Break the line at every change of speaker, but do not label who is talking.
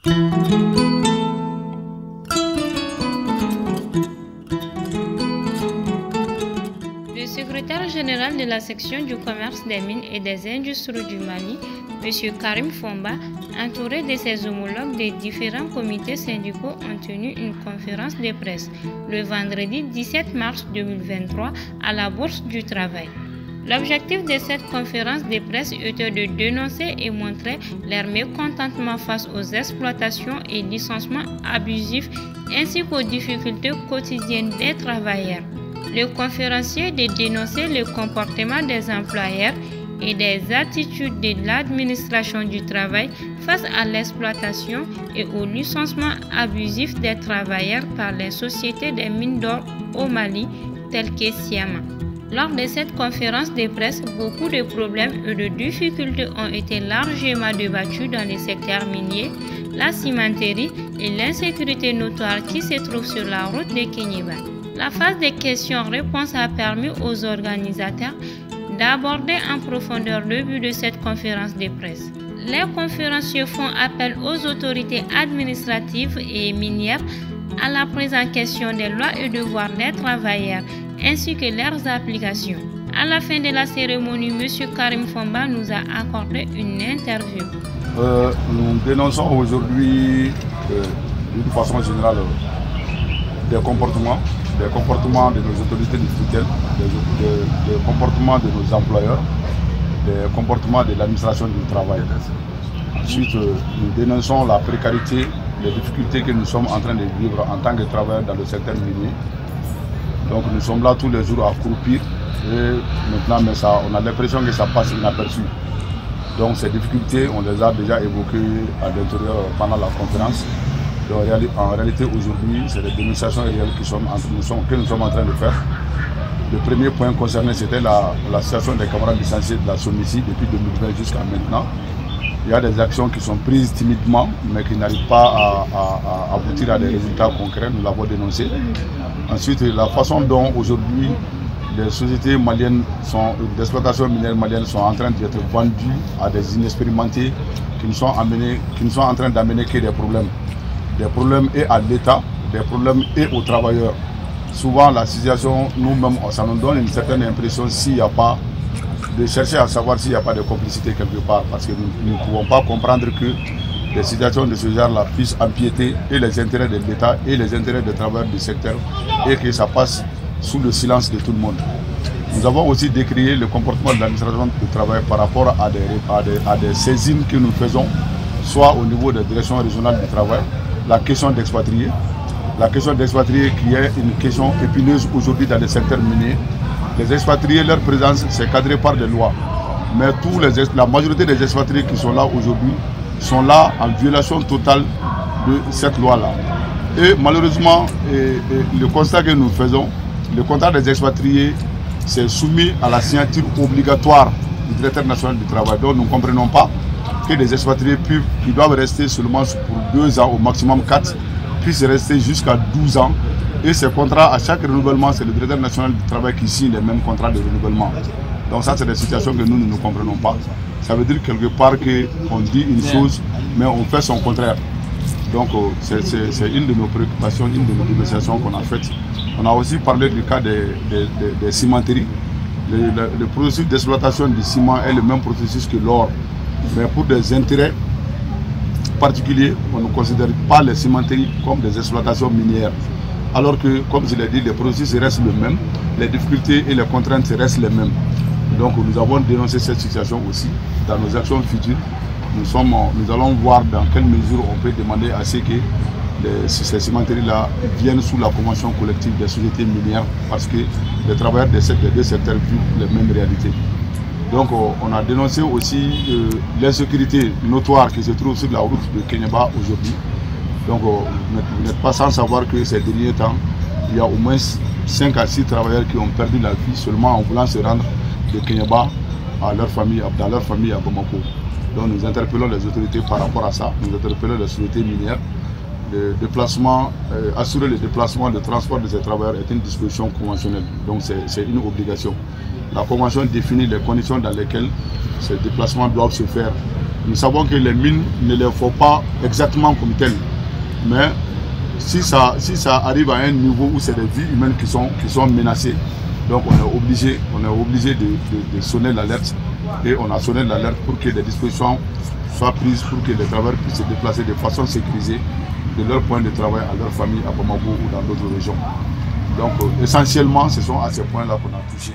Le secrétaire général de la section du commerce des mines et des industries du Mali, M. Karim Fomba, entouré de ses homologues des différents comités syndicaux, ont tenu une conférence de presse le vendredi 17 mars 2023 à la Bourse du Travail. L'objectif de cette conférence de presse était de dénoncer et montrer leur mécontentement face aux exploitations et licenciements abusifs ainsi qu'aux difficultés quotidiennes des travailleurs. Le conférencier de dénoncer le comportement des employeurs et des attitudes de l'administration du travail face à l'exploitation et au licenciement abusif des travailleurs par les sociétés des mines d'or au Mali, telles que Siama. Lors de cette conférence de presse, beaucoup de problèmes et de difficultés ont été largement débattus dans les secteurs miniers, la cimenterie et l'insécurité notoire qui se trouve sur la route de Kéniéba. La phase de questions-réponses a permis aux organisateurs d'aborder en profondeur le but de cette conférence de presse. Les conférenciers font appel aux autorités administratives et minières à la prise en question des lois et devoirs des travailleurs ainsi que leurs applications. À la fin de la cérémonie, M. Karim Fomba nous a accordé une interview.
Nous dénonçons aujourd'hui d'une façon générale des comportements de nos autorités de tutelle, des comportements de nos employeurs, des comportements de l'administration du travail. Ensuite, nous dénonçons la précarité, les difficultés que nous sommes en train de vivre en tant que travailleurs dans le secteur minier. Donc nous sommes là tous les jours à croupir et maintenant mais ça, on a l'impression que ça passe inaperçu. Donc ces difficultés, on les a déjà évoquées à l'intérieur pendant la conférence. Donc, en réalité aujourd'hui, c'est des démonstrations réelles que nous sommes en train de faire. Le premier point concerné, c'était la situation des camarades licenciés de la SOMICI depuis 2020 jusqu'à maintenant. Il y a des actions qui sont prises timidement, mais qui n'arrivent pas à aboutir à des résultats concrets. Nous l'avons dénoncé. Ensuite, la façon dont aujourd'hui les sociétés maliennes d'exploitation minière malienne sont en train d'être vendues à des inexpérimentés qui nous sont en train d'amener que des problèmes. Des problèmes et à l'État, des problèmes et aux travailleurs. Souvent, la situation, nous-mêmes, ça nous donne une certaine impression s'il n'y a pas de chercher à savoir s'il n'y a pas de complicité quelque part. Parce que nous ne pouvons pas comprendre que des situations de ce genre-là puissent empiéter et les intérêts de l'État et les intérêts des travailleurs du secteur et que ça passe sous le silence de tout le monde. Nous avons aussi décrié le comportement de l'administration du travail par rapport à des saisines que nous faisons, soit au niveau des directions régionales du travail, la question d'expatriés. La question d'expatriés qui est une question épineuse aujourd'hui dans les secteurs miniers. Les expatriés, leur présence, c'est cadré par des lois. Mais la majorité des expatriés qui sont là aujourd'hui sont là en violation totale de cette loi-là. Et malheureusement, le constat que nous faisons, le contrat des expatriés, c'est soumis à la signature obligatoire du directeur national du travail. Donc nous ne comprenons pas que des expatriés qui doivent rester seulement pour 2 ans, au maximum 4, puissent rester jusqu'à 12 ans. Et ces contrats, à chaque renouvellement, c'est le directeur national du travail qui signe les mêmes contrats de renouvellement. Donc ça, c'est des situations que nous ne comprenons pas. Ça veut dire quelque part qu'on dit une chose, mais on fait son contraire. Donc c'est une de nos préoccupations, une de nos négociations qu'on a faites. On a aussi parlé du cas des cimenteries. Le processus d'exploitation du ciment est le même processus que l'or. Mais pour des intérêts particuliers, on ne considère pas les cimenteries comme des exploitations minières. Alors que, comme je l'ai dit, les processus restent les mêmes, les difficultés et les contraintes restent les mêmes. Donc nous avons dénoncé cette situation aussi. Dans nos actions futures, nous allons voir dans quelle mesure on peut demander à ce que ces cimenteries-là viennent sous la convention collective des sociétés minières parce que les travailleurs des deux secteurs vivent les mêmes réalités. Donc on a dénoncé aussi l'insécurité notoire qui se trouve sur la route de Kéniéba aujourd'hui. Donc vous n'êtes pas sans savoir que ces derniers temps, il y a au moins 5 à 6 travailleurs qui ont perdu la vie seulement en voulant se rendre de Kéniéba à leur famille, dans leur famille à Bamako. Donc nous interpellons les autorités par rapport à ça, nous interpellons les sociétés minières. Assurer le déplacement, le transport de ces travailleurs est une disposition conventionnelle, donc c'est une obligation. La convention définit les conditions dans lesquelles ces déplacements doivent se faire Nous savons que les mines ne les font pas exactement comme telles. Mais si ça arrive à un niveau où c'est des vies humaines qui sont menacées, donc on est obligé de sonner l'alerte. Et on a sonné l'alerte pour que des dispositions soient prises pour que les travailleurs puissent se déplacer de façon sécurisée de leur point de travail à leur famille à Bamako ou dans d'autres régions. Donc essentiellement, ce sont à ces points-là qu'on a touché.